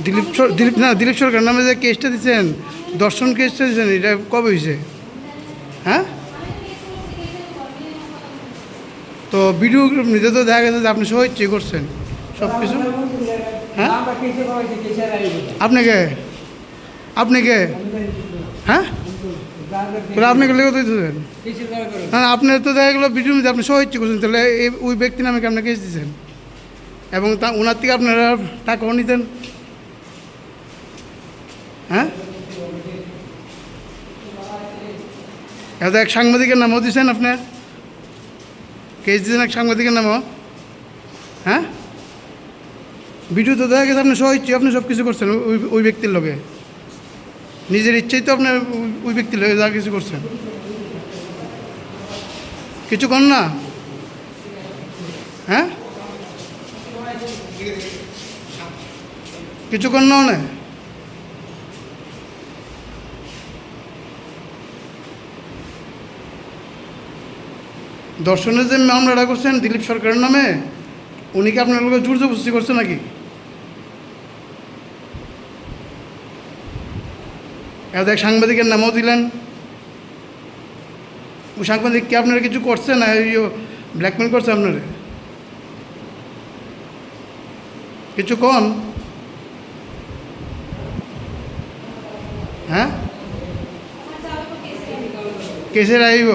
দিলীপ সরকার নামে যে কেসটা দিচ্ছেন, দর্শন কেসটা দিচ্ছেন, এটা কবে হয়েছে? হ্যাঁ, তো ভিডিও নিজে তো দেখা গেছে যে আপনি সহ ইচ্ছে করছেন সব কিছু। হ্যাঁ, আপনি কে? হ্যাঁ, তাহলে আপনি গেলে কত দিতেছেন? হ্যাঁ, আপনার তো দেখা গেলো ভিডিও মধ্যে আপনি সহ ইচ্ছে করছেন, তাহলে ওই ব্যক্তি নামে কি আপনি কেস দিচ্ছেন এবং ওনার থেকে আপনারা টাকাও নিতেন। হ্যাঁ, এত এক সাংবাদিকের নামও দিচ্ছেন, আপনার কেস দিচ্ছেন এক সাংবাদিকের নামও। হ্যাঁ, ভিডিও তো দেখা গেছে আপনি সহ ইচ্ছে আপনি সব কিছু করছেন ওই ব্যক্তির লগে, নিজের ইচ্ছেই তো আপনার ওই ব্যক্তির লগে যা কিছু করছেন। কিছু কর না। হ্যাঁ, কিছু কর না অনেক। দর্শনের যে মামলাটা করছেন দিলীপ সরকারের নামে, উনি কি আপনার লোকের জোর জবরদস্তি করছে নাকি? এত এক সাংবাদিকের নামও দিলেন, ওই সাংবাদিক কি আপনারা কিছু করছে না ব্ল্যাকমেল করছে আপনারা? কিছু কন। হ্যাঁ, কেসের আইব